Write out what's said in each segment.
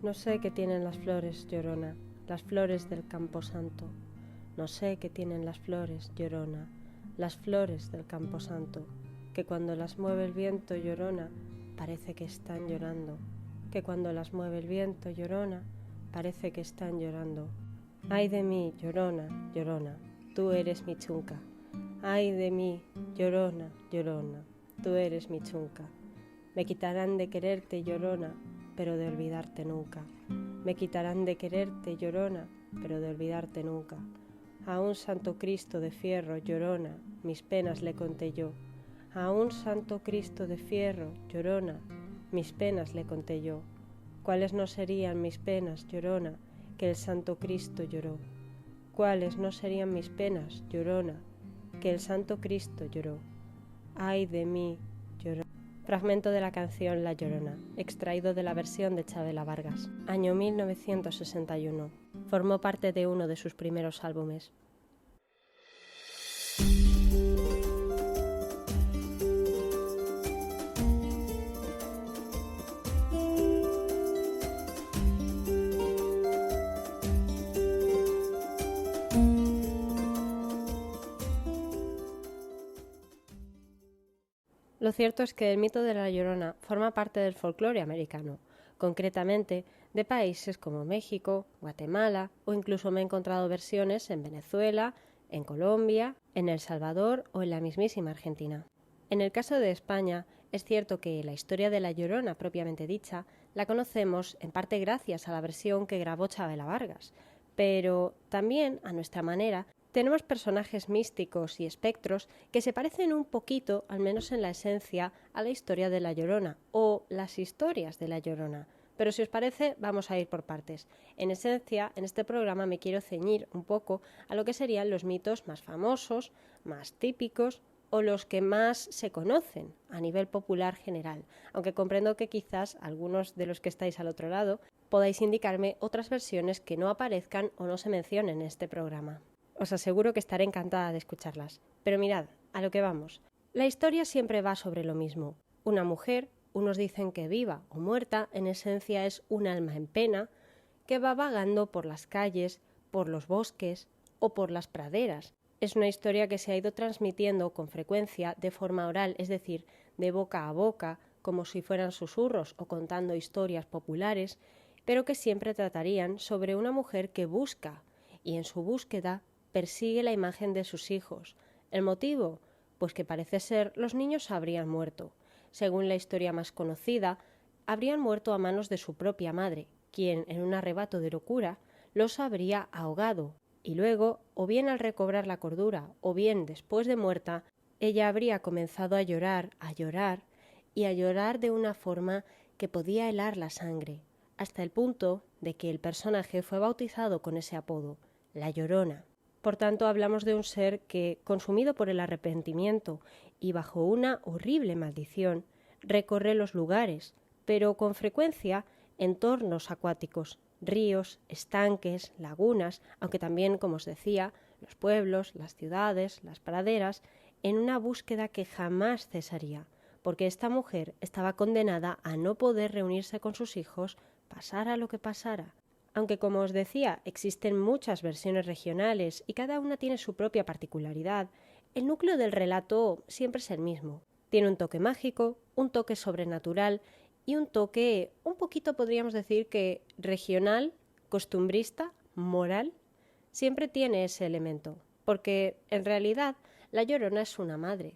No sé qué tienen las flores, llorona, las flores del camposanto. No sé qué tienen las flores, llorona, las flores del camposanto, que cuando las mueve el viento, llorona, parece que están llorando, que cuando las mueve el viento, llorona, parece que están llorando. Ay de mí, llorona, llorona, tú eres mi chunca. Ay de mí, llorona, llorona, tú eres mi chunca. Me quitarán de quererte, llorona, pero de olvidarte nunca. Me quitarán de quererte, llorona, pero de olvidarte nunca. A un santo Cristo de fierro, llorona, mis penas le conté yo. A un santo Cristo de fierro, llorona, mis penas le conté yo. ¿Cuáles no serían mis penas, llorona, que el santo Cristo lloró? ¿Cuáles no serían mis penas, llorona, que el santo Cristo lloró? Ay de mí, llorona. Fragmento de la canción La Llorona, extraído de la versión de Chavela Vargas, año 1961. Formó parte de uno de sus primeros álbumes. Lo cierto es que el mito de La Llorona forma parte del folclore americano, concretamente de países como México, Guatemala o incluso me he encontrado versiones en Venezuela, en Colombia, en El Salvador o en la mismísima Argentina. En el caso de España, es cierto que la historia de La Llorona propiamente dicha la conocemos en parte gracias a la versión que grabó Chavela Vargas, pero también, a nuestra manera, tenemos personajes místicos y espectros que se parecen un poquito, al menos en la esencia, a la historia de La Llorona o las historias de La Llorona. Pero si os parece, vamos a ir por partes. En esencia, en este programa me quiero ceñir un poco a lo que serían los mitos más famosos, más típicos o los que más se conocen a nivel popular general, aunque comprendo que quizás algunos de los que estáis al otro lado podáis indicarme otras versiones que no aparezcan o no se mencionen en este programa. Os aseguro que estaré encantada de escucharlas. Pero mirad, a lo que vamos. La historia siempre va sobre lo mismo. Una mujer, unos dicen que viva o muerta, en esencia es un alma en pena, que va vagando por las calles, por los bosques o por las praderas. Es una historia que se ha ido transmitiendo con frecuencia de forma oral, es decir, de boca a boca, como si fueran susurros o contando historias populares, pero que siempre tratarían sobre una mujer que busca, y en su búsqueda persigue la imagen de sus hijos. ¿El motivo? Pues que parece ser los niños habrían muerto. Según la historia más conocida, habrían muerto a manos de su propia madre, quien, en un arrebato de locura, los habría ahogado, y luego, o bien al recobrar la cordura, o bien después de muerta, ella habría comenzado a llorar y a llorar de una forma que podía helar la sangre, hasta el punto de que el personaje fue bautizado con ese apodo, La Llorona. Por tanto, hablamos de un ser que, consumido por el arrepentimiento y bajo una horrible maldición, recorre los lugares, pero con frecuencia entornos acuáticos, ríos, estanques, lagunas, aunque también, como os decía, los pueblos, las ciudades, las praderas, en una búsqueda que jamás cesaría, porque esta mujer estaba condenada a no poder reunirse con sus hijos, pasara lo que pasara. Aunque, como os decía, existen muchas versiones regionales y cada una tiene su propia particularidad, el núcleo del relato siempre es el mismo. Tiene un toque mágico, un toque sobrenatural y un toque, un poquito podríamos decir que regional, costumbrista, moral. Siempre tiene ese elemento, porque en realidad la Llorona es una madre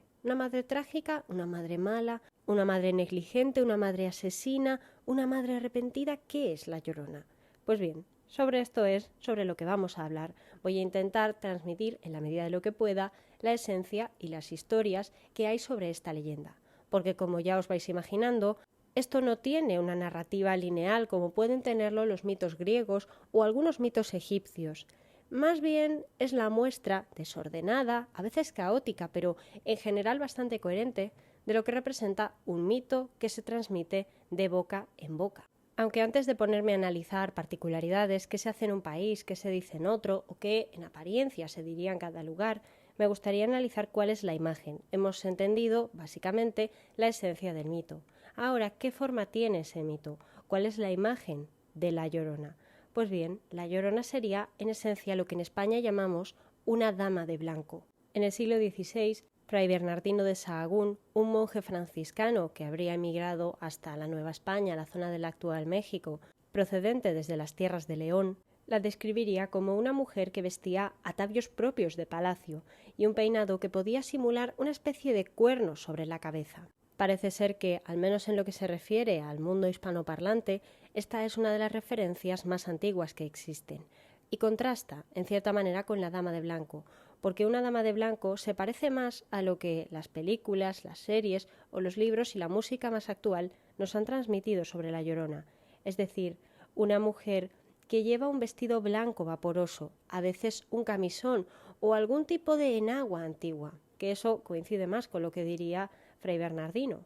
trágica, una madre mala, una madre negligente, una madre asesina, una madre arrepentida. ¿Qué es la Llorona? Pues bien, sobre esto es sobre lo que vamos a hablar. Voy a intentar transmitir, en la medida de lo que pueda, la esencia y las historias que hay sobre esta leyenda, porque como ya os vais imaginando, esto no tiene una narrativa lineal como pueden tenerlo los mitos griegos o algunos mitos egipcios. Más bien es la muestra desordenada, a veces caótica, pero en general bastante coherente, de lo que representa un mito que se transmite de boca en boca. Aunque antes de ponerme a analizar particularidades que se hace en un país, que se dice en otro o que en apariencia se diría en cada lugar, me gustaría analizar cuál es la imagen. Hemos entendido, básicamente, la esencia del mito. Ahora, ¿qué forma tiene ese mito? ¿Cuál es la imagen de La Llorona? Pues bien, La Llorona sería en esencia lo que en España llamamos una dama de blanco. En el siglo XVI, Fray Bernardino de Sahagún, un monje franciscano que habría emigrado hasta la Nueva España, la zona del actual México, procedente desde las tierras de León, la describiría como una mujer que vestía atavios propios de palacio y un peinado que podía simular una especie de cuerno sobre la cabeza. Parece ser que, al menos en lo que se refiere al mundo hispanoparlante, esta es una de las referencias más antiguas que existen, y contrasta, en cierta manera, con la dama de blanco, porque una dama de blanco se parece más a lo que las películas, las series o los libros y la música más actual nos han transmitido sobre la Llorona, es decir, una mujer que lleva un vestido blanco vaporoso, a veces un camisón o algún tipo de enagua antigua, que eso coincide más con lo que diría Fray Bernardino.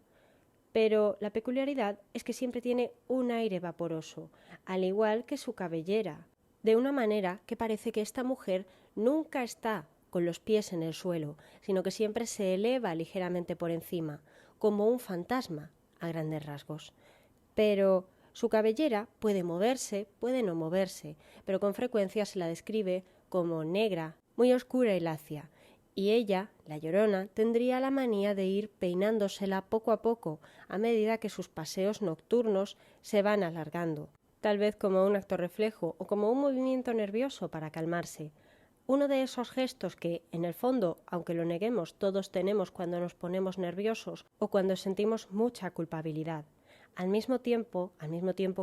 Pero la peculiaridad es que siempre tiene un aire vaporoso, al igual que su cabellera, de una manera que parece que esta mujer nunca está con los pies en el suelo, sino que siempre se eleva ligeramente por encima, como un fantasma, a grandes rasgos. Pero su cabellera puede moverse, puede no moverse, pero con frecuencia se la describe como negra, muy oscura y lacia, y ella, la Llorona, tendría la manía de ir peinándosela poco a poco, a medida que sus paseos nocturnos se van alargando, tal vez como un acto reflejo o como un movimiento nervioso para calmarse. Uno de esos gestos que, en el fondo, aunque lo neguemos, todos tenemos cuando nos ponemos nerviosos o cuando sentimos mucha culpabilidad. Al mismo tiempo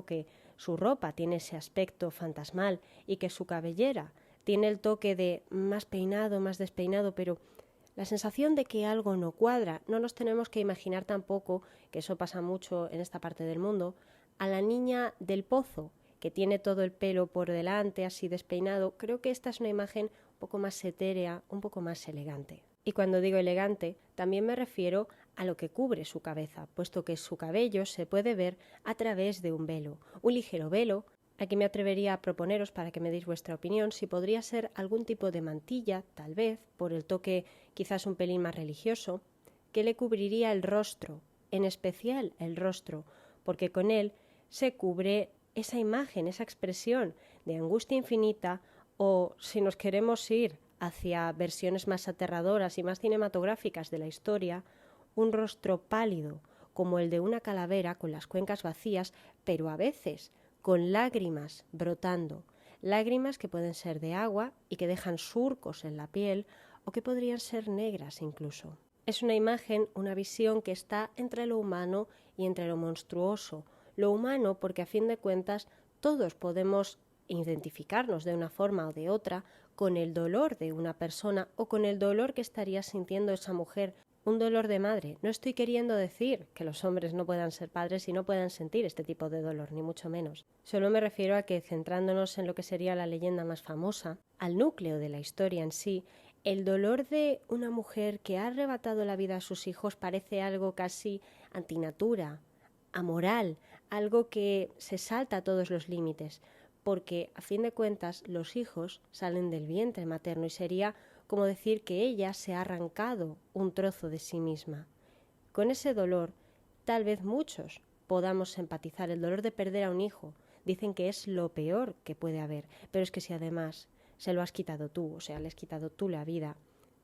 que su ropa tiene ese aspecto fantasmal y que su cabellera tiene el toque de más peinado, más despeinado, pero la sensación de que algo no cuadra. No nos tenemos que imaginar tampoco, que eso pasa mucho en esta parte del mundo, a la niña del pozo, que tiene todo el pelo por delante, así despeinado. Creo que esta es una imagen un poco más etérea, un poco más elegante. Y cuando digo elegante, también me refiero a lo que cubre su cabeza, puesto que su cabello se puede ver a través de un velo, un ligero velo. Aquí me atrevería a proponeros, para que me deis vuestra opinión, si podría ser algún tipo de mantilla, tal vez, por el toque quizás un pelín más religioso, que le cubriría el rostro, en especial el rostro, porque con él se cubre esa imagen, esa expresión de angustia infinita, o si nos queremos ir hacia versiones más aterradoras y más cinematográficas de la historia, un rostro pálido, como el de una calavera con las cuencas vacías, pero a veces con lágrimas brotando, lágrimas que pueden ser de agua y que dejan surcos en la piel o que podrían ser negras incluso. Es una imagen, una visión que está entre lo humano y entre lo monstruoso. Lo humano porque a fin de cuentas todos podemos identificarnos de una forma o de otra con el dolor de una persona o con el dolor que estaría sintiendo esa mujer. Un dolor de madre. No estoy queriendo decir que los hombres no puedan ser padres y no puedan sentir este tipo de dolor, ni mucho menos. Solo me refiero a que, centrándonos en lo que sería la leyenda más famosa, al núcleo de la historia en sí, el dolor de una mujer que ha arrebatado la vida a sus hijos parece algo casi antinatura, amoral, algo que se salta a todos los límites, porque a fin de cuentas los hijos salen del vientre materno y sería como decir que ella se ha arrancado un trozo de sí misma. Con ese dolor, tal vez muchos podamos empatizar. El dolor de perder a un hijo, dicen que es lo peor que puede haber, pero es que si además se lo has quitado tú, o sea, le has quitado tú la vida,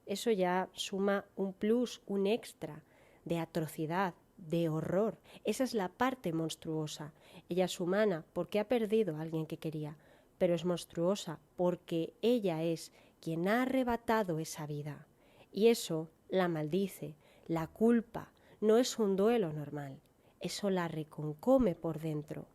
eso ya suma un plus, un extra de atrocidad, de horror. Esa es la parte monstruosa. Ella es humana porque ha perdido a alguien que quería, pero es monstruosa porque ella es quien ha arrebatado esa vida. Y eso la maldice, la culpa. No es un duelo normal. Eso la reconcome por dentro.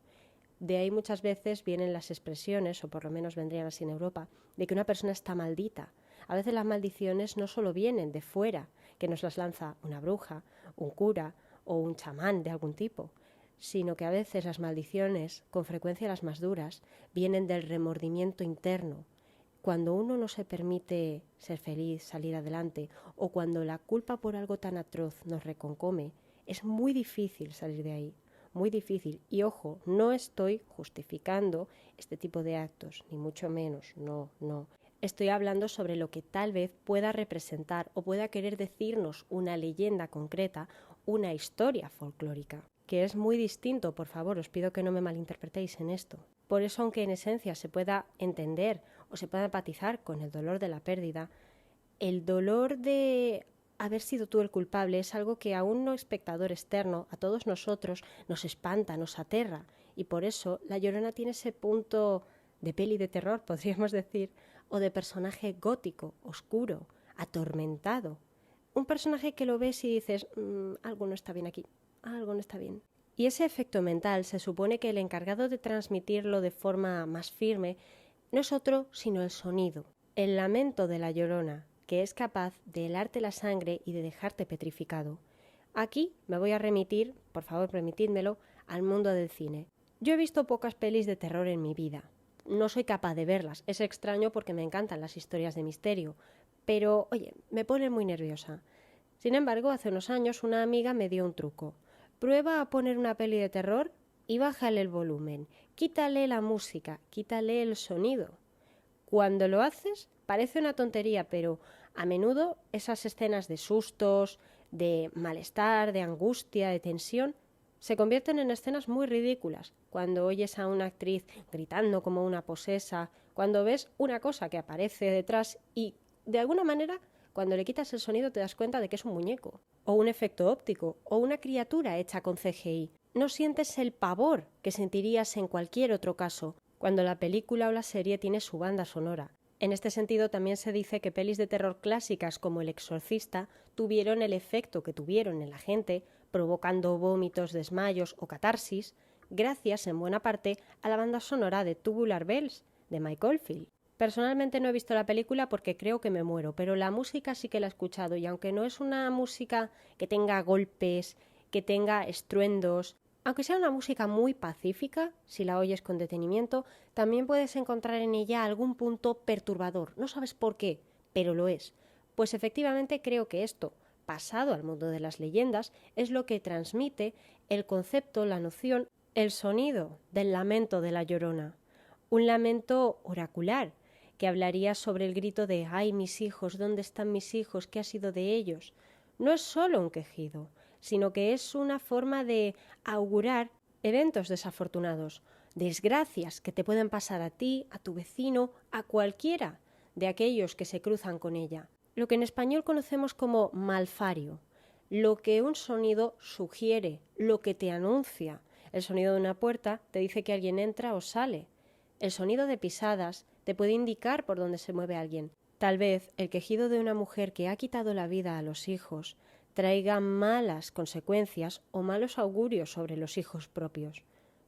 De ahí muchas veces vienen las expresiones, o por lo menos vendrían así en Europa, de que una persona está maldita. A veces las maldiciones no solo vienen de fuera, que nos las lanza una bruja, un cura o un chamán de algún tipo, sino que a veces las maldiciones, con frecuencia las más duras, vienen del remordimiento interno. Cuando uno no se permite ser feliz, salir adelante, o cuando la culpa por algo tan atroz nos reconcome, es muy difícil salir de ahí, muy difícil. Y ojo, no estoy justificando este tipo de actos, ni mucho menos, no. Estoy hablando sobre lo que tal vez pueda representar o pueda querer decirnos una leyenda concreta, una historia folclórica, que es muy distinto, por favor, os pido que no me malinterpretéis en esto. Por eso, aunque en esencia se pueda entender o se pueda empatizar con el dolor de la pérdida, el dolor de haber sido tú el culpable es algo que a un no espectador externo, a todos nosotros, nos espanta, nos aterra, y por eso La Llorona tiene ese punto de peli de terror, podríamos decir, o de personaje gótico, oscuro, atormentado. Un personaje que lo ves y dices, algo no está bien aquí, algo no está bien. Y ese efecto mental se supone que el encargado de transmitirlo de forma más firme no es otro sino el sonido, el lamento de la Llorona, que es capaz de helarte la sangre y de dejarte petrificado. Aquí me voy a remitir, por favor permitidmelo, al mundo del cine. Yo he visto pocas pelis de terror en mi vida. No soy capaz de verlas. Es extraño porque me encantan las historias de misterio. Pero, oye, me pone muy nerviosa. Sin embargo, hace unos años una amiga me dio un truco. Prueba a poner una peli de terror y bájale el volumen. Quítale la música, quítale el sonido. Cuando lo haces, parece una tontería, pero a menudo esas escenas de sustos, de malestar, de angustia, de tensión, se convierten en escenas muy ridículas. Cuando oyes a una actriz gritando como una posesa, cuando ves una cosa que aparece detrás y, de alguna manera, cuando le quitas el sonido te das cuenta de que es un muñeco, o un efecto óptico, o una criatura hecha con CGI. No sientes el pavor que sentirías en cualquier otro caso, cuando la película o la serie tiene su banda sonora. En este sentido también se dice que pelis de terror clásicas como El Exorcista tuvieron el efecto que tuvieron en la gente, provocando vómitos, desmayos o catarsis, gracias en buena parte a la banda sonora de Tubular Bells, de Mike Oldfield. Personalmente no he visto la película porque creo que me muero, pero la música sí que la he escuchado y aunque no es una música que tenga golpes, que tenga estruendos, aunque sea una música muy pacífica, si la oyes con detenimiento, también puedes encontrar en ella algún punto perturbador. No sabes por qué, pero lo es. Pues efectivamente creo que esto, pasado al mundo de las leyendas, es lo que transmite el concepto, la noción, el sonido del lamento de la Llorona. Un lamento oracular, que hablaría sobre el grito de «¡Ay, mis hijos! ¿Dónde están mis hijos? ¿Qué ha sido de ellos?». No es solo un quejido, sino que es una forma de augurar eventos desafortunados, desgracias que te pueden pasar a ti, a tu vecino, a cualquiera de aquellos que se cruzan con ella. Lo que en español conocemos como malfario, lo que un sonido sugiere, lo que te anuncia. El sonido de una puerta te dice que alguien entra o sale. El sonido de pisadas te puede indicar por dónde se mueve alguien. Tal vez el quejido de una mujer que ha quitado la vida a los hijos traiga malas consecuencias o malos augurios sobre los hijos propios.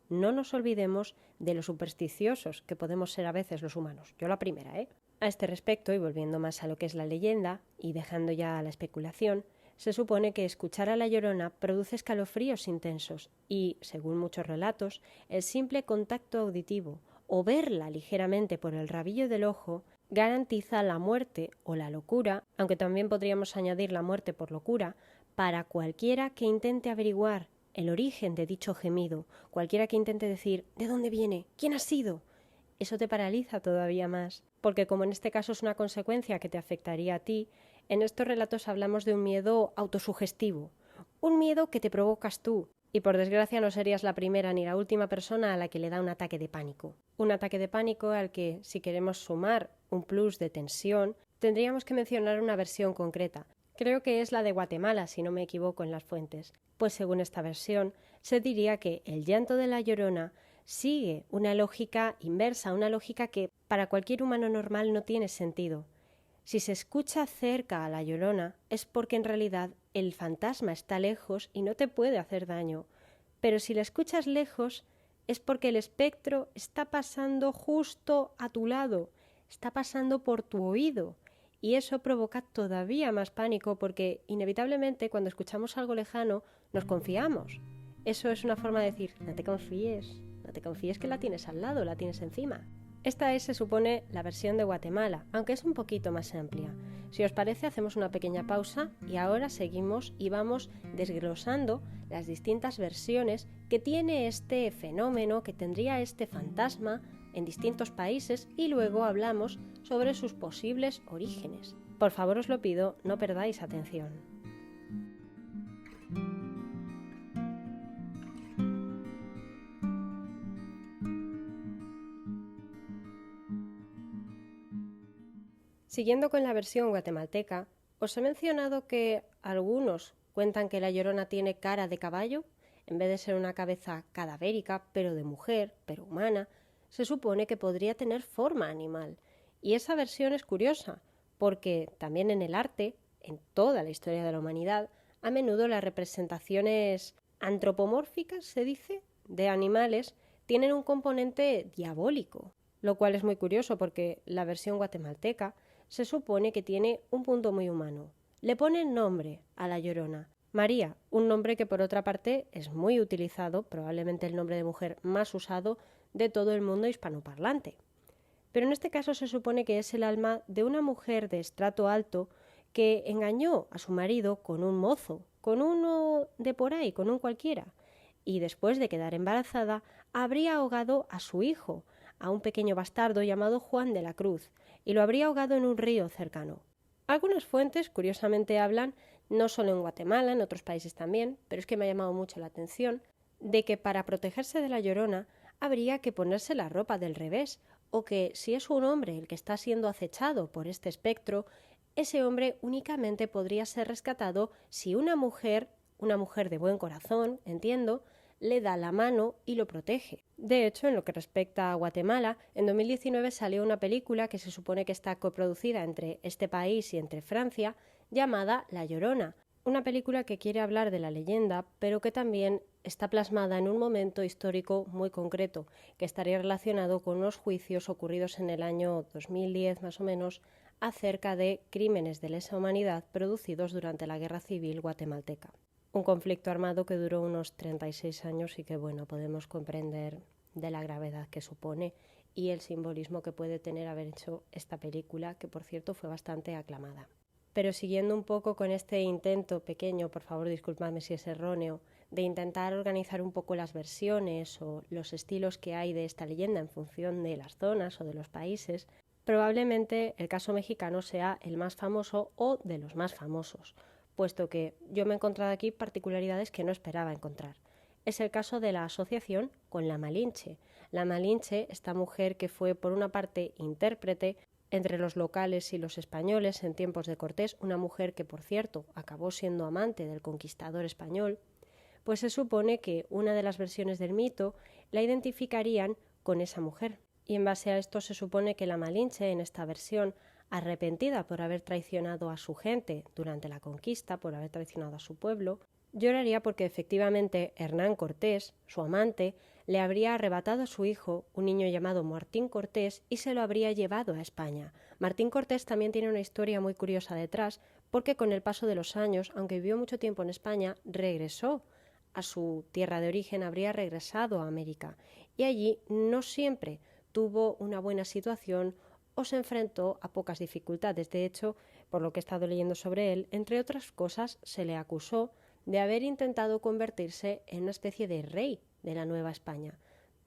No nos olvidemos de lo supersticiosos que podemos ser a veces los humanos. Yo la primera, ¿eh? A este respecto, y volviendo más a lo que es la leyenda, y dejando ya la especulación, se supone que escuchar a la Llorona produce escalofríos intensos y, según muchos relatos, el simple contacto auditivo o verla ligeramente por el rabillo del ojo garantiza la muerte o la locura, aunque también podríamos añadir la muerte por locura, para cualquiera que intente averiguar el origen de dicho gemido, cualquiera que intente decir ¿de dónde viene? ¿Quién ha sido? Eso te paraliza todavía más, porque como en este caso es una consecuencia que te afectaría a ti, en estos relatos hablamos de un miedo autosugestivo, un miedo que te provocas tú, y por desgracia no serías la primera ni la última persona a la que le da un ataque de pánico. Un ataque de pánico al que, si queremos sumar un plus de tensión, tendríamos que mencionar una versión concreta. Creo que es la de Guatemala, si no me equivoco en las fuentes. Pues según esta versión, se diría que el llanto de la Llorona sigue una lógica inversa, una lógica que para cualquier humano normal no tiene sentido. Si se escucha cerca a la Llorona es porque en realidad el fantasma está lejos y no te puede hacer daño, pero si la escuchas lejos es porque el espectro está pasando justo a tu lado, está pasando por tu oído, y eso provoca todavía más pánico porque inevitablemente cuando escuchamos algo lejano nos confiamos. Eso es una forma de decir, no te confíes que la tienes al lado, la tienes encima. Esta es, se supone, la versión de Guatemala, aunque es un poquito más amplia. Si os parece, hacemos una pequeña pausa y ahora seguimos y vamos desglosando las distintas versiones que tiene este fenómeno, que tendría este fantasma en distintos países y luego hablamos sobre sus posibles orígenes. Por favor, os lo pido, no perdáis atención. Siguiendo con la versión guatemalteca, os he mencionado que algunos cuentan que la Llorona tiene cara de caballo, en vez de ser una cabeza cadavérica, pero de mujer, pero humana, se supone que podría tener forma animal. Y esa versión es curiosa, porque también en el arte, en toda la historia de la humanidad, a menudo las representaciones antropomórficas, se dice, de animales, tienen un componente diabólico, lo cual es muy curioso porque la versión guatemalteca se supone que tiene un punto muy humano. Le ponen nombre a la Llorona. María, un nombre que por otra parte es muy utilizado, probablemente el nombre de mujer más usado de todo el mundo hispanoparlante. Pero en este caso se supone que es el alma de una mujer de estrato alto que engañó a su marido con un mozo, con uno de por ahí, con un cualquiera, y después de quedar embarazada habría ahogado a su hijo, a un pequeño bastardo llamado Juan de la Cruz, y lo habría ahogado en un río cercano. Algunas fuentes, curiosamente, hablan, no solo en Guatemala, en otros países también, pero es que me ha llamado mucho la atención, de que para protegerse de la Llorona habría que ponerse la ropa del revés, o que si es un hombre el que está siendo acechado por este espectro, ese hombre únicamente podría ser rescatado si una mujer de buen corazón, entiendo, le da la mano y lo protege. De hecho, en lo que respecta a Guatemala, en 2019 salió una película que se supone que está coproducida entre este país y entre Francia, llamada La Llorona, una película que quiere hablar de la leyenda, pero que también está plasmada en un momento histórico muy concreto, que estaría relacionado con unos juicios ocurridos en el año 2010 más o menos acerca de crímenes de lesa humanidad producidos durante la Guerra Civil guatemalteca. Un conflicto armado que duró unos 36 años y que, bueno, podemos comprender de la gravedad que supone y el simbolismo que puede tener haber hecho esta película, que por cierto fue bastante aclamada. Pero siguiendo un poco con este intento pequeño, por favor disculpadme si es erróneo, de intentar organizar un poco las versiones o los estilos que hay de esta leyenda en función de las zonas o de los países, probablemente el caso mexicano sea el más famoso o de los más famosos, puesto que yo me he encontrado aquí particularidades que no esperaba encontrar. Es el caso de la asociación con la Malinche. La Malinche, esta mujer que fue por una parte intérprete entre los locales y los españoles en tiempos de Cortés, una mujer que, por cierto, acabó siendo amante del conquistador español, pues se supone que una de las versiones del mito la identificarían con esa mujer. Y en base a esto se supone que la Malinche, en esta versión, arrepentida por haber traicionado a su gente durante la conquista, por haber traicionado a su pueblo, lloraría porque efectivamente Hernán Cortés, su amante, le habría arrebatado a su hijo, un niño llamado Martín Cortés, y se lo habría llevado a España. Martín Cortés también tiene una historia muy curiosa detrás, porque con el paso de los años, aunque vivió mucho tiempo en España, regresó a su tierra de origen, habría regresado a América, y allí no siempre tuvo una buena situación o se enfrentó a pocas dificultades. De hecho, por lo que he estado leyendo sobre él, entre otras cosas, se le acusó de haber intentado convertirse en una especie de rey de la Nueva España.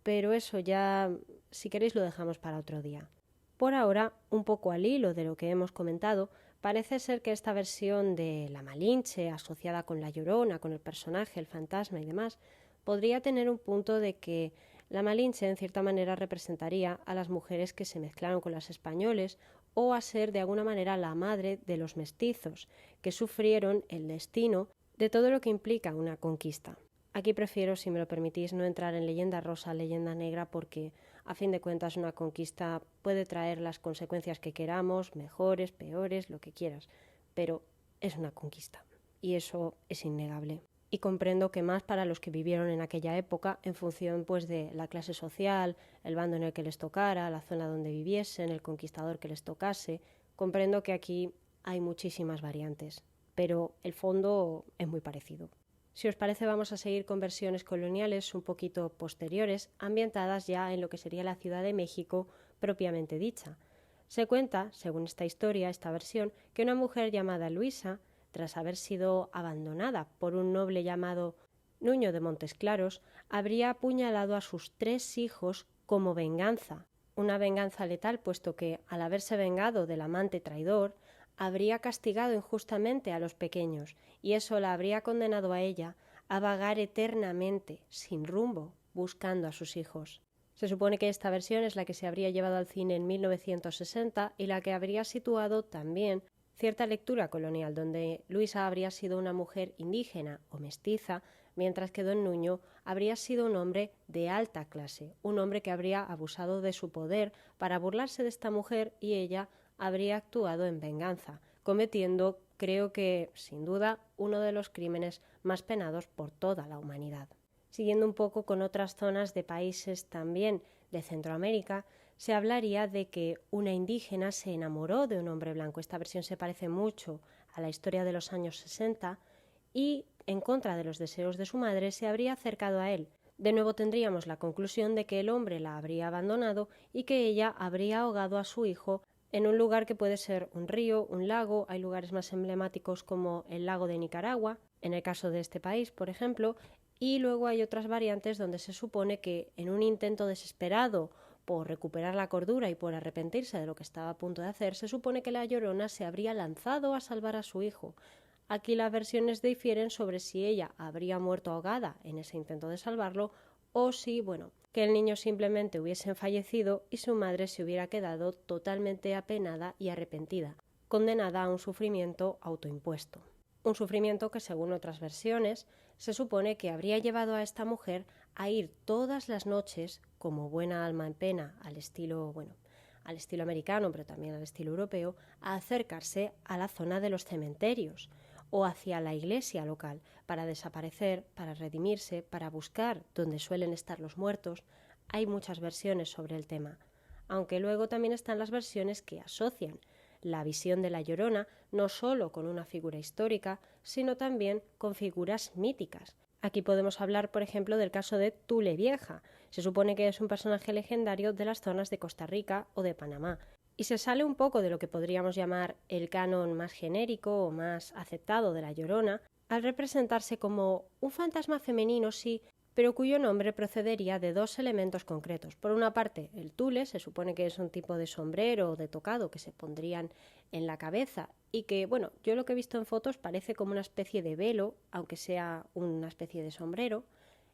Pero eso ya, si queréis, lo dejamos para otro día. Por ahora, un poco al hilo de lo que hemos comentado, parece ser que esta versión de la Malinche, asociada con la Llorona, con el personaje, el fantasma y demás, podría tener un punto de que la Malinche en cierta manera representaría a las mujeres que se mezclaron con las españoles o a ser de alguna manera la madre de los mestizos que sufrieron el destino de todo lo que implica una conquista. Aquí prefiero, si me lo permitís, no entrar en leyenda rosa, leyenda negra, porque a fin de cuentas una conquista puede traer las consecuencias que queramos, mejores, peores, lo que quieras, pero es una conquista y eso es innegable. Y comprendo que más para los que vivieron en aquella época, en función pues de la clase social, el bando en el que les tocara, la zona donde viviesen, el conquistador que les tocase, comprendo que aquí hay muchísimas variantes, pero el fondo es muy parecido. Si os parece, vamos a seguir con versiones coloniales un poquito posteriores, ambientadas ya en lo que sería la Ciudad de México propiamente dicha. Se cuenta, según esta historia, esta versión, que una mujer llamada Luisa, tras haber sido abandonada por un noble llamado Nuño de Montesclaros, habría apuñalado a sus 3 hijos como venganza. Una venganza letal, puesto que, al haberse vengado del amante traidor, habría castigado injustamente a los pequeños, y eso la habría condenado a ella a vagar eternamente, sin rumbo, buscando a sus hijos. Se supone que esta versión es la que se habría llevado al cine en 1960 y la que habría situado también cierta lectura colonial, donde Luisa habría sido una mujer indígena o mestiza, mientras que don Nuño habría sido un hombre de alta clase, un hombre que habría abusado de su poder para burlarse de esta mujer y ella habría actuado en venganza, cometiendo, creo que, sin duda, uno de los crímenes más penados por toda la humanidad. Siguiendo un poco con otras zonas de países también de Centroamérica, se hablaría de que una indígena se enamoró de un hombre blanco. Esta versión se parece mucho a la historia de los años 60 y, en contra de los deseos de su madre, se habría acercado a él. De nuevo tendríamos la conclusión de que el hombre la habría abandonado y que ella habría ahogado a su hijo en un lugar que puede ser un río, un lago. Hay lugares más emblemáticos como el lago de Nicaragua, en el caso de este país, por ejemplo, y luego hay otras variantes donde se supone que en un intento desesperado por recuperar la cordura y por arrepentirse de lo que estaba a punto de hacer, se supone que la Llorona se habría lanzado a salvar a su hijo. Aquí las versiones difieren sobre si ella habría muerto ahogada en ese intento de salvarlo o si, que el niño simplemente hubiese fallecido y su madre se hubiera quedado totalmente apenada y arrepentida, condenada a un sufrimiento autoimpuesto. Un sufrimiento que, según otras versiones, se supone que habría llevado a esta mujer a ir todas las noches, como buena alma en pena, al estilo americano, pero también al estilo europeo, a acercarse a la zona de los cementerios o hacia la iglesia local para desaparecer, para redimirse, para buscar donde suelen estar los muertos. Hay muchas versiones sobre el tema, aunque luego también están las versiones que asocian la visión de la Llorona no solo con una figura histórica, sino también con figuras míticas. Aquí podemos hablar, por ejemplo, del caso de Tule Vieja. Se supone que es un personaje legendario de las zonas de Costa Rica o de Panamá. Y se sale un poco de lo que podríamos llamar el canon más genérico o más aceptado de la Llorona, al representarse como un fantasma femenino, sí, pero cuyo nombre procedería de dos elementos concretos. Por una parte, el tule, se supone que es un tipo de sombrero o de tocado que se pondrían en la cabeza y que, yo lo que he visto en fotos parece como una especie de velo, aunque sea una especie de sombrero.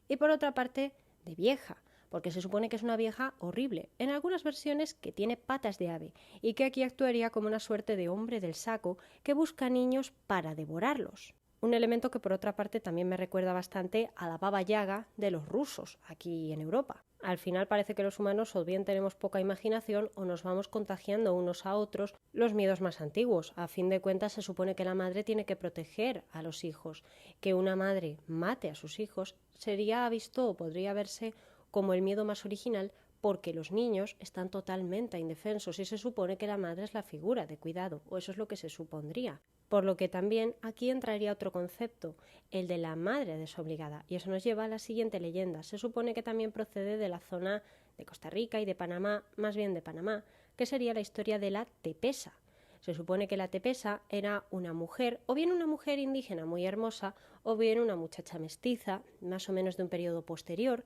Y por otra parte, de vieja, porque se supone que es una vieja horrible, en algunas versiones que tiene patas de ave y que aquí actuaría como una suerte de hombre del saco que busca niños para devorarlos. Un elemento que por otra parte también me recuerda bastante a la Baba Yaga de los rusos aquí en Europa. Al final parece que los humanos o bien tenemos poca imaginación o nos vamos contagiando unos a otros los miedos más antiguos. A fin de cuentas se supone que la madre tiene que proteger a los hijos. Que una madre mate a sus hijos sería visto o podría verse como el miedo más original porque los niños están totalmente indefensos y se supone que la madre es la figura de cuidado, o eso es lo que se supondría. Por lo que también aquí entraría otro concepto, el de la madre desobligada, y eso nos lleva a la siguiente leyenda. Se supone que también procede de la zona de Costa Rica y de Panamá, más bien de Panamá, que sería la historia de la tepesa. Se supone que la tepesa era una mujer, o bien una mujer indígena muy hermosa, o bien una muchacha mestiza, más o menos de un periodo posterior,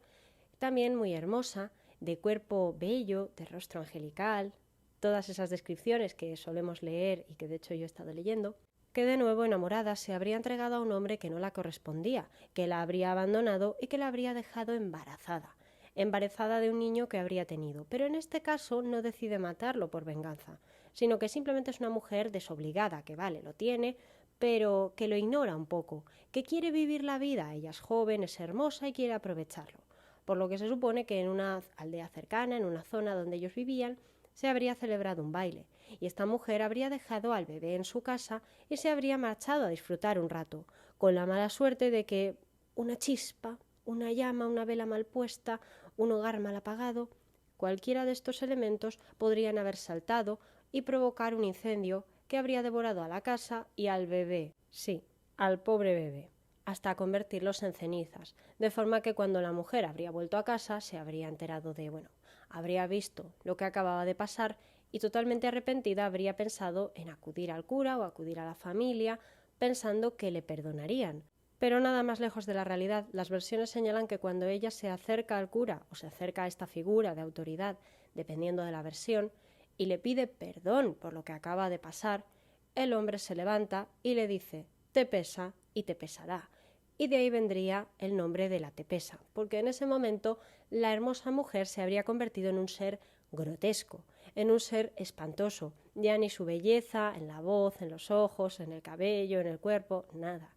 también muy hermosa, de cuerpo bello, de rostro angelical, todas esas descripciones que solemos leer y que de hecho yo he estado leyendo, que de nuevo enamorada se habría entregado a un hombre que no la correspondía, que la habría abandonado y que la habría dejado embarazada de un niño que habría tenido, pero en este caso no decide matarlo por venganza, sino que simplemente es una mujer desobligada, que vale, lo tiene, pero que lo ignora un poco, que quiere vivir la vida, ella es joven, es hermosa y quiere aprovecharlo. Por lo que se supone que en una aldea cercana, en una zona donde ellos vivían, se habría celebrado un baile, y esta mujer habría dejado al bebé en su casa y se habría marchado a disfrutar un rato, con la mala suerte de que una chispa, una llama, una vela mal puesta, un hogar mal apagado, cualquiera de estos elementos podrían haber saltado y provocar un incendio que habría devorado a la casa y al bebé, sí, al pobre bebé, hasta convertirlos en cenizas, de forma que cuando la mujer habría vuelto a casa se habría enterado habría visto lo que acababa de pasar y totalmente arrepentida habría pensado en acudir al cura o acudir a la familia, pensando que le perdonarían. Pero nada más lejos de la realidad. Las versiones señalan que cuando ella se acerca al cura o se acerca a esta figura de autoridad, dependiendo de la versión, y le pide perdón por lo que acaba de pasar, el hombre se levanta y le dice: te pesa y te pesará. y de ahí vendría el nombre de la Tepesa, porque en ese momento la hermosa mujer se habría convertido en un ser grotesco, en un ser espantoso, ya ni su belleza, en la voz, en los ojos, en el cabello, en el cuerpo, nada.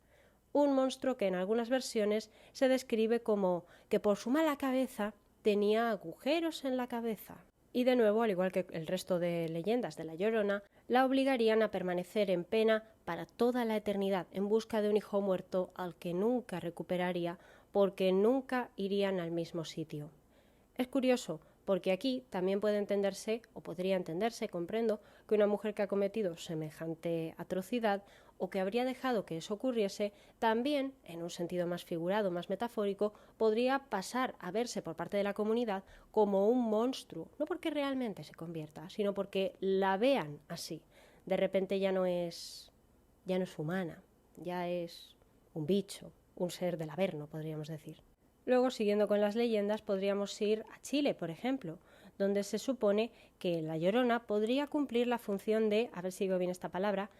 Un monstruo que en algunas versiones se describe como que por su mala cabeza tenía agujeros en la cabeza. Y de nuevo, al igual que el resto de leyendas de La Llorona, la obligarían a permanecer en pena para toda la eternidad en busca de un hijo muerto al que nunca recuperaría porque nunca irían al mismo sitio. Es curioso, porque aquí también puede entenderse, o podría entenderse, comprendo, que una mujer que ha cometido semejante atrocidad o que habría dejado que eso ocurriese, también, en un sentido más figurado, más metafórico, podría pasar a verse por parte de la comunidad como un monstruo, no porque realmente se convierta, sino porque la vean así. De repente ya no es humana, ya es un bicho, un ser del Averno, podríamos decir. Luego, siguiendo con las leyendas, podríamos ir a Chile, por ejemplo, donde se supone que la Llorona podría cumplir la función de, a ver si digo bien esta palabra,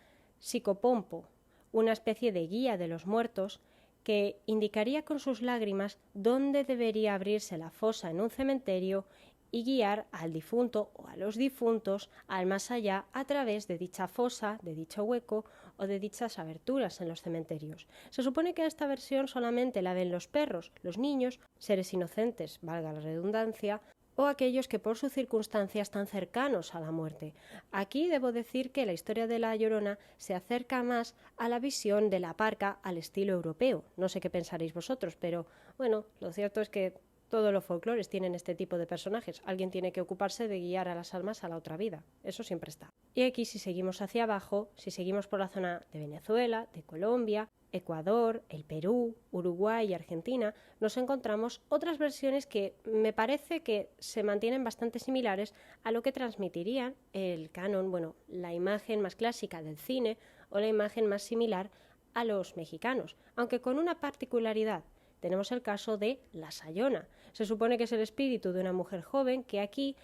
psicopompo, una especie de guía de los muertos que indicaría con sus lágrimas dónde debería abrirse la fosa en un cementerio y guiar al difunto o a los difuntos al más allá a través de dicha fosa, de dicho hueco o de dichas aberturas en los cementerios. Se supone que esta versión solamente la ven los perros, los niños, seres inocentes, valga la redundancia, o aquellos que por sus circunstancias están cercanos a la muerte. Aquí debo decir que la historia de La Llorona se acerca más a la visión de la parca al estilo europeo. No sé qué pensaréis vosotros, pero bueno, lo cierto es que todos los folclores tienen este tipo de personajes. Alguien tiene que ocuparse de guiar a las almas a la otra vida. Eso siempre está. Y aquí, si seguimos hacia abajo, si seguimos por la zona de Venezuela, de Colombia, Ecuador, el Perú, Uruguay y Argentina, nos encontramos otras versiones que me parece que se mantienen bastante similares a lo que transmitirían el canon, bueno, la imagen más clásica del cine o la imagen más similar a los mexicanos, aunque con una particularidad. Tenemos el caso de la Sayona. Se supone que es el espíritu de una mujer joven que aquí,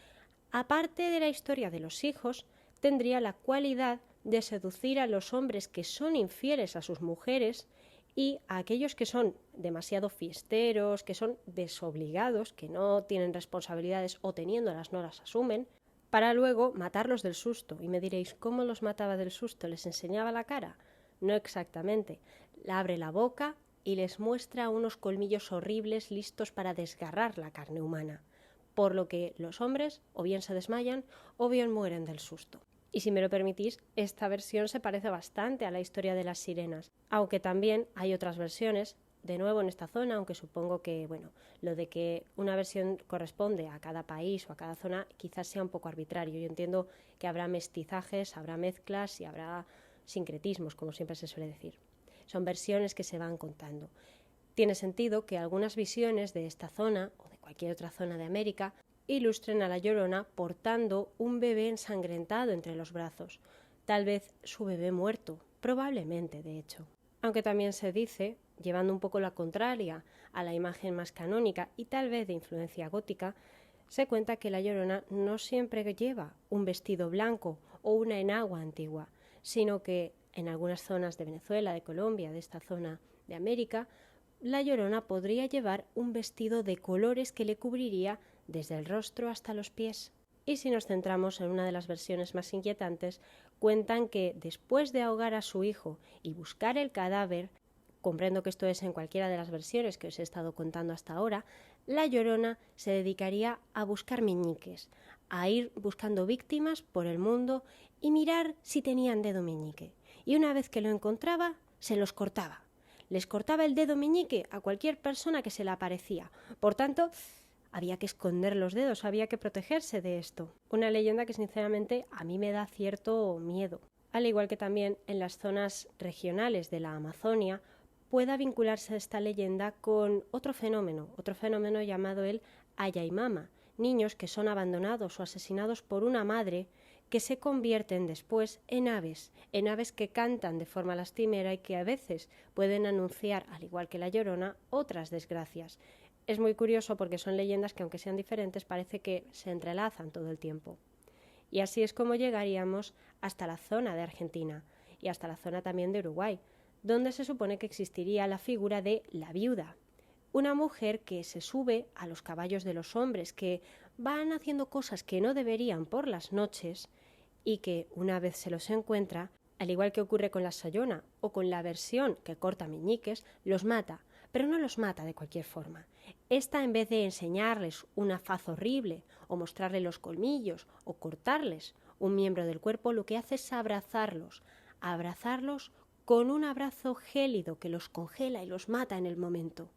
aparte de la historia de los hijos, tendría la cualidad de seducir a los hombres que son infieles a sus mujeres y a aquellos que son demasiado fiesteros, que son desobligados, que no tienen responsabilidades o teniéndolas no las asumen, para luego matarlos del susto. Y me diréis, ¿cómo los mataba del susto? ¿Les enseñaba la cara? No exactamente. Abre la boca y les muestra unos colmillos horribles listos para desgarrar la carne humana, por lo que los hombres o bien se desmayan o bien mueren del susto. Y si me lo permitís, esta versión se parece bastante a la historia de las sirenas, aunque también hay otras versiones, de nuevo en esta zona, aunque supongo que, bueno, lo de que una versión corresponde a cada país o a cada zona quizás sea un poco arbitrario. Yo entiendo que habrá mestizajes, habrá mezclas y habrá sincretismos, como siempre se suele decir. Son versiones que se van contando. Tiene sentido que algunas visiones de esta zona o de cualquier otra zona de América ilustren a la Llorona portando un bebé ensangrentado entre los brazos, tal vez su bebé muerto, probablemente de hecho. Aunque también se dice, llevando un poco la contraria a la imagen más canónica y tal vez de influencia gótica, se cuenta que la Llorona no siempre lleva un vestido blanco o una enagua antigua, sino que en algunas zonas de Venezuela, de Colombia, de esta zona de América, la Llorona podría llevar un vestido de colores que le cubriría desde el rostro hasta los pies. Y si nos centramos en una de las versiones más inquietantes, cuentan que después de ahogar a su hijo y buscar el cadáver, comprendo que esto es en cualquiera de las versiones que os he estado contando hasta ahora, la Llorona se dedicaría a buscar meñiques, a ir buscando víctimas por el mundo y mirar si tenían dedo meñique. Y una vez que lo encontraba, se los cortaba. Les cortaba el dedo meñique a cualquier persona que se le aparecía. Por tanto, había que esconder los dedos, había que protegerse de esto. Una leyenda que sinceramente a mí me da cierto miedo. Al igual que también en las zonas regionales de la Amazonia, pueda vincularse esta leyenda con otro fenómeno llamado el Ayaimama, niños que son abandonados o asesinados por una madre que se convierten después en aves que cantan de forma lastimera y que a veces pueden anunciar, al igual que la Llorona, otras desgracias. Es muy curioso porque son leyendas que, aunque sean diferentes, parece que se entrelazan todo el tiempo. Y así es como llegaríamos hasta la zona de Argentina y hasta la zona también de Uruguay, donde se supone que existiría la figura de la viuda, una mujer que se sube a los caballos de los hombres, que van haciendo cosas que no deberían por las noches y que, una vez se los encuentra, al igual que ocurre con la sayona o con la versión que corta meñiques, los mata, pero no los mata de cualquier forma. Esta, en vez de enseñarles una faz horrible o mostrarles los colmillos o cortarles un miembro del cuerpo, lo que hace es abrazarlos con un abrazo gélido que los congela y los mata en el momento.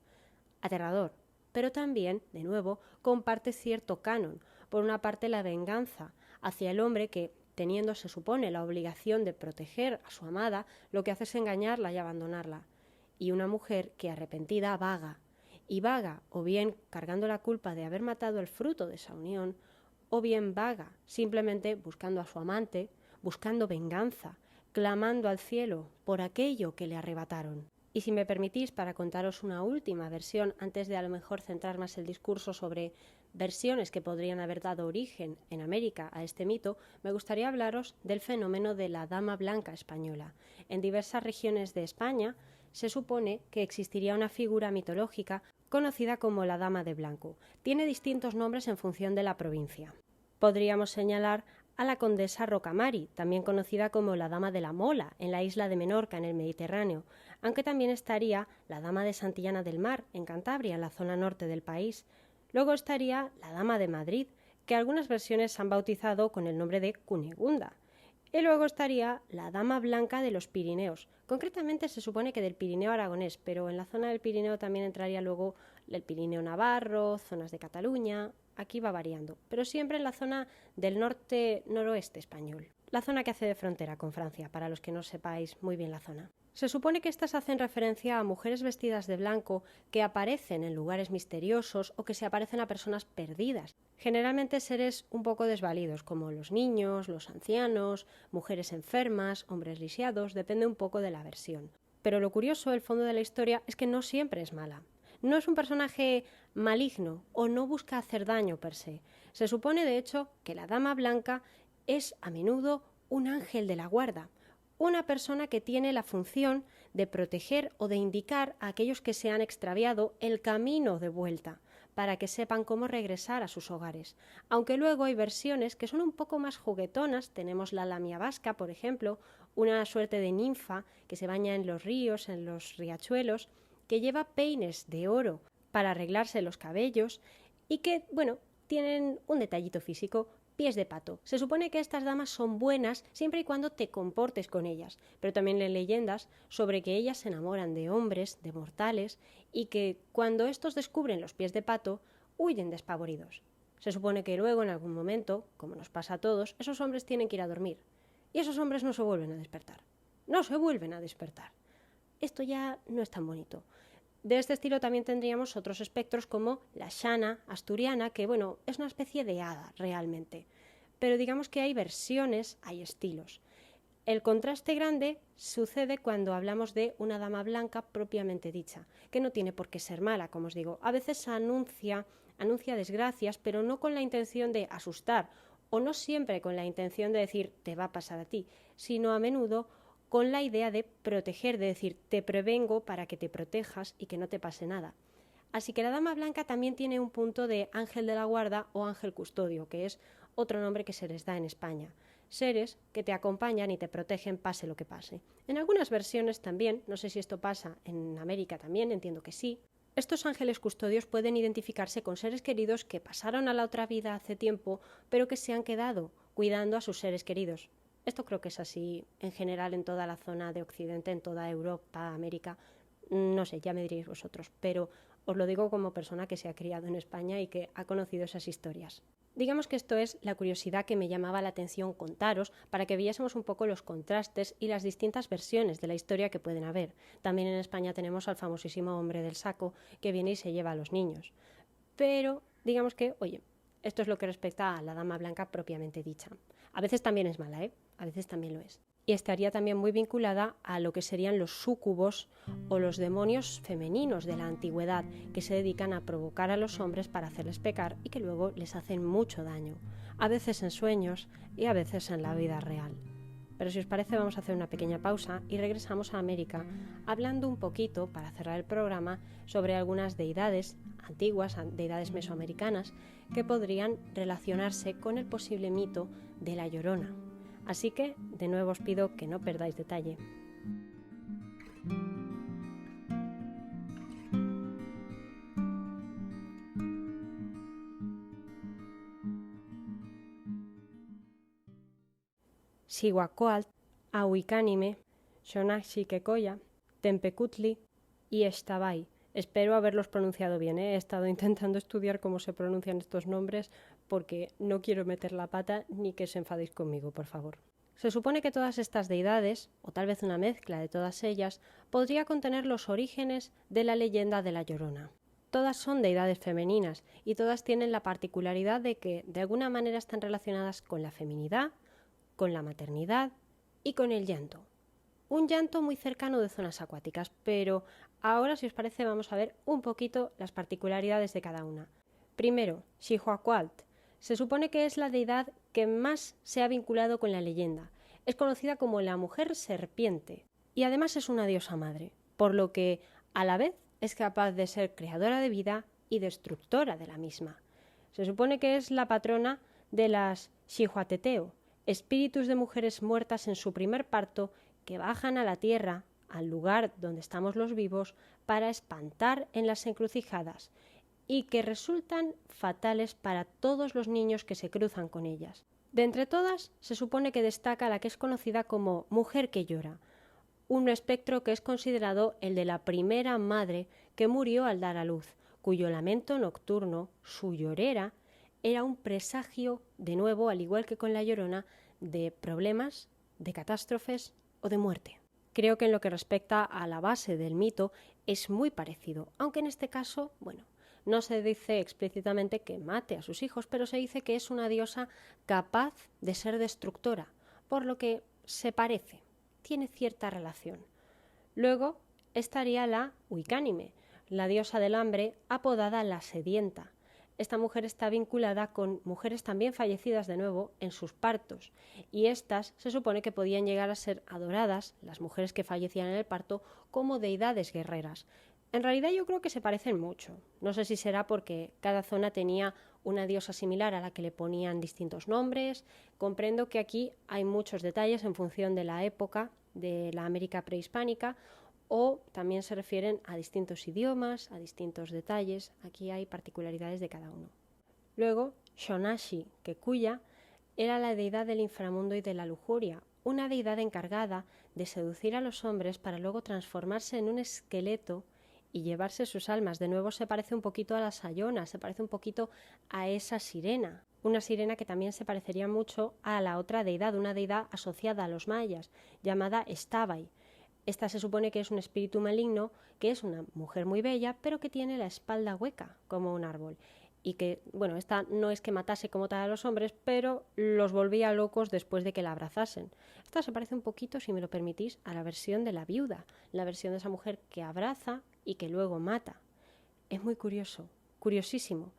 Aterrador, pero también, de nuevo, comparte cierto canon. Por una parte, la venganza hacia el hombre que, teniendo, se supone, la obligación de proteger a su amada, lo que hace es engañarla y abandonarla. Y una mujer que, arrepentida, vaga. Y vaga, o bien cargando la culpa de haber matado el fruto de esa unión, o bien vaga, simplemente buscando a su amante, buscando venganza, clamando al cielo por aquello que le arrebataron. Y si me permitís, para contaros una última versión, antes de a lo mejor centrar más el discurso sobre versiones que podrían haber dado origen en América a este mito, me gustaría hablaros del fenómeno de la dama blanca española. En diversas regiones de España se supone que existiría una figura mitológica conocida como la Dama de Blanco. Tiene distintos nombres en función de la provincia. Podríamos señalar a la condesa Rocamari, también conocida como la Dama de la Mola, en la isla de Menorca, en el Mediterráneo, aunque también estaría la Dama de Santillana del Mar, en Cantabria, en la zona norte del país. Luego estaría la Dama de Madrid, que algunas versiones han bautizado con el nombre de Cunegunda. Y luego estaría la Dama Blanca de los Pirineos. Concretamente se supone que del Pirineo aragonés, pero en la zona del Pirineo también entraría luego el Pirineo navarro, zonas de Cataluña. Aquí va variando, pero siempre en la zona del norte-noroeste español. La zona que hace de frontera con Francia, para los que no sepáis muy bien la zona. Se supone que estas hacen referencia a mujeres vestidas de blanco que aparecen en lugares misteriosos o que se aparecen a personas perdidas. Generalmente seres un poco desvalidos, como los niños, los ancianos, mujeres enfermas, hombres lisiados, depende un poco de la versión. Pero lo curioso, el fondo de la historia, es que no siempre es mala. No es un personaje maligno o no busca hacer daño per se. Se supone, de hecho, que la Dama Blanca es a menudo un ángel de la guarda, una persona que tiene la función de proteger o de indicar a aquellos que se han extraviado el camino de vuelta, para que sepan cómo regresar a sus hogares. Aunque luego hay versiones que son un poco más juguetonas, tenemos la Lamia Vasca, por ejemplo, una suerte de ninfa que se baña en los ríos, en los riachuelos, que lleva peines de oro para arreglarse los cabellos y que, tienen un detallito físico, pies de pato. Se supone que estas damas son buenas siempre y cuando te comportes con ellas, pero también hay leyendas sobre que ellas se enamoran de hombres, de mortales, y que cuando estos descubren los pies de pato, huyen despavoridos. Se supone que luego, en algún momento, como nos pasa a todos, esos hombres tienen que ir a dormir, y esos hombres no se vuelven a despertar. No se vuelven a despertar. Esto ya no es tan bonito. De este estilo también tendríamos otros espectros como la Xana asturiana, que es una especie de hada realmente. Pero digamos que hay versiones, hay estilos. El contraste grande sucede cuando hablamos de una dama blanca propiamente dicha, que no tiene por qué ser mala, como os digo. A veces anuncia desgracias, pero no con la intención de asustar, o no siempre con la intención de decir te va a pasar a ti, sino a menudo con la idea de proteger, de decir te prevengo para que te protejas y que no te pase nada. Así que la Dama Blanca también tiene un punto de ángel de la guarda o ángel custodio, que es otro nombre que se les da en España. Seres que te acompañan y te protegen pase lo que pase. En algunas versiones también, no sé si esto pasa en América también, entiendo que sí, estos ángeles custodios pueden identificarse con seres queridos que pasaron a la otra vida hace tiempo, pero que se han quedado cuidando a sus seres queridos. Esto creo que es así en general en toda la zona de Occidente, en toda Europa, América. No sé, ya me diréis vosotros, pero os lo digo como persona que se ha criado en España y que ha conocido esas historias. Digamos que esto es la curiosidad que me llamaba la atención contaros para que viésemos un poco los contrastes y las distintas versiones de la historia que pueden haber. También en España tenemos al famosísimo hombre del saco que viene y se lleva a los niños. Pero digamos que, esto es lo que respecta a la Dama Blanca propiamente dicha. A veces también es mala, a veces también lo es. Y estaría también muy vinculada a lo que serían los súcubos o los demonios femeninos de la antigüedad, que se dedican a provocar a los hombres para hacerles pecar y que luego les hacen mucho daño, a veces en sueños y a veces en la vida real. Pero si os parece vamos a hacer una pequeña pausa y regresamos a América, hablando un poquito, para cerrar el programa, sobre algunas deidades antiguas, deidades mesoamericanas, que podrían relacionarse con el posible mito de La Llorona. Así que, de nuevo os pido que no perdáis detalle. Xihuacoatl, Ahuicánime, Xonaxiquecoya, Tempecutli y Extabay. Espero haberlos pronunciado bien, He estado intentando estudiar cómo se pronuncian estos nombres porque no quiero meter la pata ni que os enfadéis conmigo, por favor. Se supone que todas estas deidades, o tal vez una mezcla de todas ellas, podría contener los orígenes de la leyenda de La Llorona. Todas son deidades femeninas y todas tienen la particularidad de que de alguna manera están relacionadas con la feminidad, con la maternidad y con el llanto. Un llanto muy cercano de zonas acuáticas, pero ahora, si os parece, vamos a ver un poquito las particularidades de cada una. Primero, Xihuacoatl. Se supone que es la deidad que más se ha vinculado con la leyenda. Es conocida como la mujer serpiente y además es una diosa madre, por lo que a la vez es capaz de ser creadora de vida y destructora de la misma. Se supone que es la patrona de las Xihuateteo, espíritus de mujeres muertas en su primer parto que bajan a la tierra, al lugar donde estamos los vivos, para espantar en las encrucijadas y que resultan fatales para todos los niños que se cruzan con ellas. De entre todas, se supone que destaca la que es conocida como mujer que llora, un espectro que es considerado el de la primera madre que murió al dar a luz, cuyo lamento nocturno, su llorera, era un presagio, de nuevo, al igual que con la Llorona, de problemas, de catástrofes o de muerte. Creo que en lo que respecta a la base del mito es muy parecido, aunque en este caso, no se dice explícitamente que mate a sus hijos, pero se dice que es una diosa capaz de ser destructora, por lo que se parece, tiene cierta relación. Luego estaría la Huicánime, la diosa del hambre, apodada la sedienta. Esta mujer está vinculada con mujeres también fallecidas de nuevo en sus partos, y estas se supone que podían llegar a ser adoradas, las mujeres que fallecían en el parto, como deidades guerreras. En realidad yo creo que se parecen mucho. No sé si será porque cada zona tenía una diosa similar a la que le ponían distintos nombres. Comprendo que aquí hay muchos detalles en función de la época de la América prehispánica, o también se refieren a distintos idiomas, a distintos detalles. Aquí hay particularidades de cada uno. Luego, Xonaxiquecoya era la deidad del inframundo y de la lujuria, una deidad encargada de seducir a los hombres para luego transformarse en un esqueleto y llevarse sus almas. De nuevo se parece un poquito a la Sayona, se parece un poquito a esa sirena. Una sirena que también se parecería mucho a la otra deidad, una deidad asociada a los mayas, llamada Extabay. Esta se supone que es un espíritu maligno, que es una mujer muy bella, pero que tiene la espalda hueca, como un árbol. Y que, esta no es que matase como tal a los hombres, pero los volvía locos después de que la abrazasen. Esta se parece un poquito, si me lo permitís, a la versión de la viuda, la versión de esa mujer que abraza y que luego mata. Es muy curioso, curiosísimo.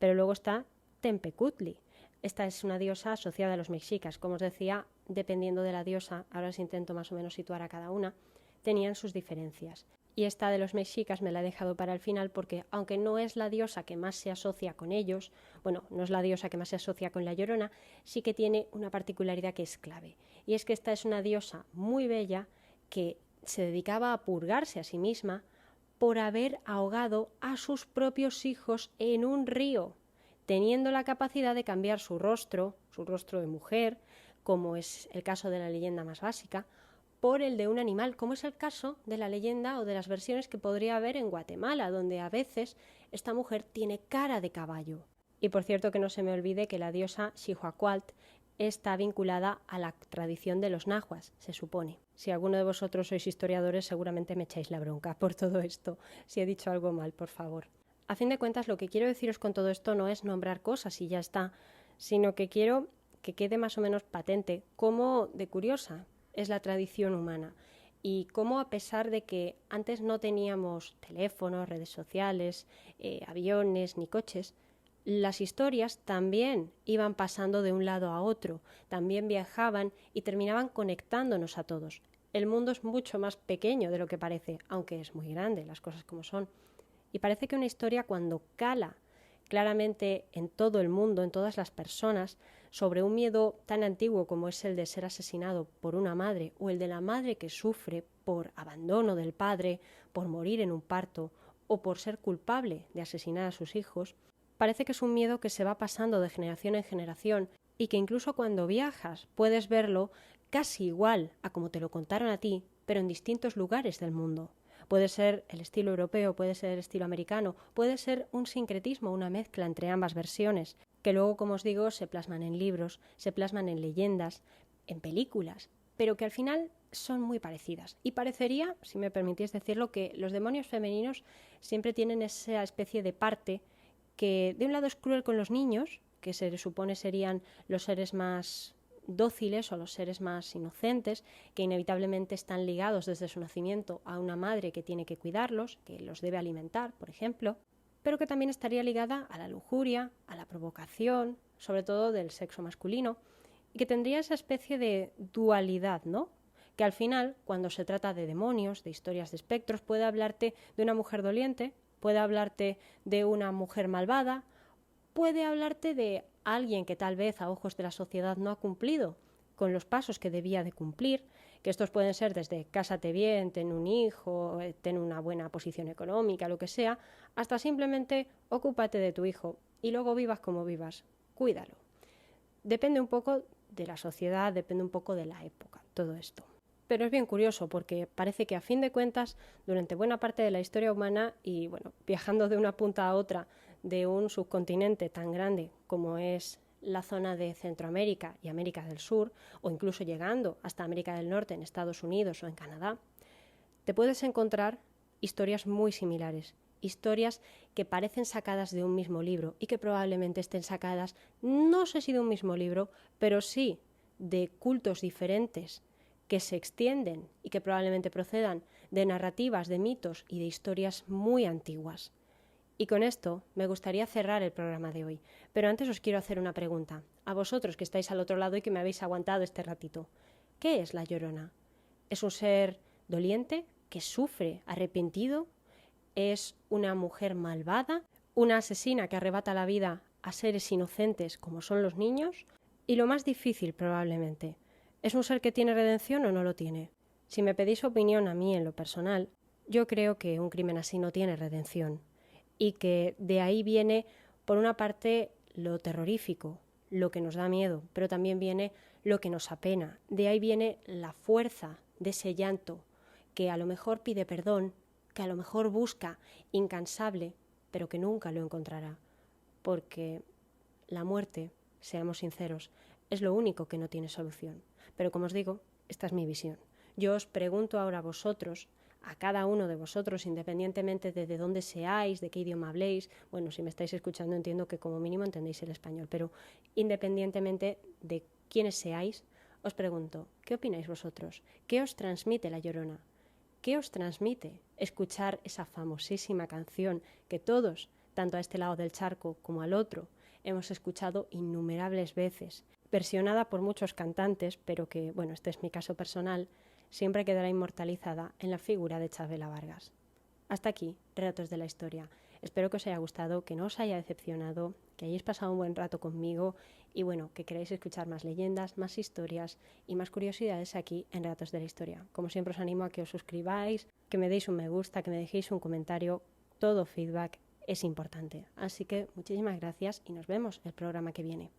Pero luego está Tempecutli. Esta es una diosa asociada a los mexicas. Como os decía, dependiendo de la diosa, ahora os intento más o menos situar a cada una, tenían sus diferencias. Y esta de los mexicas me la he dejado para el final porque, aunque no es la diosa que más se asocia con ellos, no es la diosa que más se asocia con la Llorona, sí que tiene una particularidad que es clave. Y es que esta es una diosa muy bella que se dedicaba a purgarse a sí misma por haber ahogado a sus propios hijos en un río, teniendo la capacidad de cambiar su rostro de mujer, como es el caso de la leyenda más básica, por el de un animal, como es el caso de la leyenda o de las versiones que podría haber en Guatemala, donde a veces esta mujer tiene cara de caballo. Y por cierto, que no se me olvide que la diosa Xihuacoatl está vinculada a la tradición de los nahuas, se supone. Si alguno de vosotros sois historiadores, seguramente me echáis la bronca por todo esto. Si he dicho algo mal, por favor. A fin de cuentas, lo que quiero deciros con todo esto no es nombrar cosas y ya está, sino que quiero que quede más o menos patente cómo de curiosa es la tradición humana y cómo, a pesar de que antes no teníamos teléfonos, redes sociales, aviones ni coches, Las historias también iban pasando de un lado a otro, también viajaban y terminaban conectándonos a todos. El mundo es mucho más pequeño de lo que parece, aunque es muy grande, las cosas como son. Y parece que una historia cuando cala claramente en todo el mundo, en todas las personas, sobre un miedo tan antiguo como es el de ser asesinado por una madre o el de la madre que sufre por abandono del padre, por morir en un parto o por ser culpable de asesinar a sus hijos, parece que es un miedo que se va pasando de generación en generación y que incluso cuando viajas puedes verlo casi igual a como te lo contaron a ti, pero en distintos lugares del mundo. Puede ser el estilo europeo, puede ser el estilo americano, puede ser un sincretismo, una mezcla entre ambas versiones, que luego, como os digo, se plasman en libros, se plasman en leyendas, en películas, pero que al final son muy parecidas. Y parecería, si me permitís decirlo, que los demonios femeninos siempre tienen esa especie de parte que de un lado es cruel con los niños, que se supone serían los seres más dóciles o los seres más inocentes, que inevitablemente están ligados desde su nacimiento a una madre que tiene que cuidarlos, que los debe alimentar, por ejemplo, pero que también estaría ligada a la lujuria, a la provocación, sobre todo del sexo masculino, y que tendría esa especie de dualidad, ¿no? Que al final, cuando se trata de demonios, de historias de espectros, puede hablarte de una mujer doliente, puede hablarte de una mujer malvada, puede hablarte de alguien que tal vez a ojos de la sociedad no ha cumplido con los pasos que debía de cumplir, que estos pueden ser desde cásate bien, ten un hijo, ten una buena posición económica, lo que sea, hasta simplemente ocúpate de tu hijo y luego vivas como vivas, cuídalo. Depende un poco de la sociedad, depende un poco de la época, todo esto. Pero es bien curioso porque parece que a fin de cuentas, durante buena parte de la historia humana y bueno, viajando de una punta a otra de un subcontinente tan grande como es la zona de Centroamérica y América del Sur, o incluso llegando hasta América del Norte en Estados Unidos o en Canadá, te puedes encontrar historias muy similares, historias que parecen sacadas de un mismo libro y que probablemente estén sacadas, no sé si de un mismo libro, pero sí de cultos diferentes que se extienden y que probablemente procedan de narrativas, de mitos y de historias muy antiguas. Y con esto me gustaría cerrar el programa de hoy, pero antes os quiero hacer una pregunta, a vosotros que estáis al otro lado y que me habéis aguantado este ratito. ¿Qué es la Llorona? ¿Es un ser doliente que sufre, arrepentido? ¿Es una mujer malvada? ¿Una asesina que arrebata la vida a seres inocentes como son los niños? Y lo más difícil probablemente, ¿es un ser que tiene redención o no lo tiene? Si me pedís opinión a mí en lo personal, yo creo que un crimen así no tiene redención y que de ahí viene, por una parte, lo terrorífico, lo que nos da miedo, pero también viene lo que nos apena. De ahí viene la fuerza de ese llanto que a lo mejor pide perdón, que a lo mejor busca incansable, pero que nunca lo encontrará, porque la muerte, seamos sinceros, es lo único que no tiene solución. Pero como os digo, esta es mi visión. Yo os pregunto ahora a vosotros, a cada uno de vosotros, independientemente de dónde seáis, de qué idioma habléis, bueno, si me estáis escuchando entiendo que como mínimo entendéis el español, pero independientemente de quiénes seáis, os pregunto, ¿qué opináis vosotros? ¿Qué os transmite La Llorona? ¿Qué os transmite escuchar esa famosísima canción que todos, tanto a este lado del charco como al otro, hemos escuchado innumerables veces, versionada por muchos cantantes, pero que, bueno, este es mi caso personal, siempre quedará inmortalizada en la figura de Chabela Vargas. Hasta aquí, Relatos de la Historia. Espero que os haya gustado, que no os haya decepcionado, que hayáis pasado un buen rato conmigo y bueno, que queráis escuchar más leyendas, más historias y más curiosidades aquí en Relatos de la Historia. Como siempre os animo a que os suscribáis, que me deis un me gusta, que me dejéis un comentario, todo feedback es importante. Así que muchísimas gracias y nos vemos el programa que viene.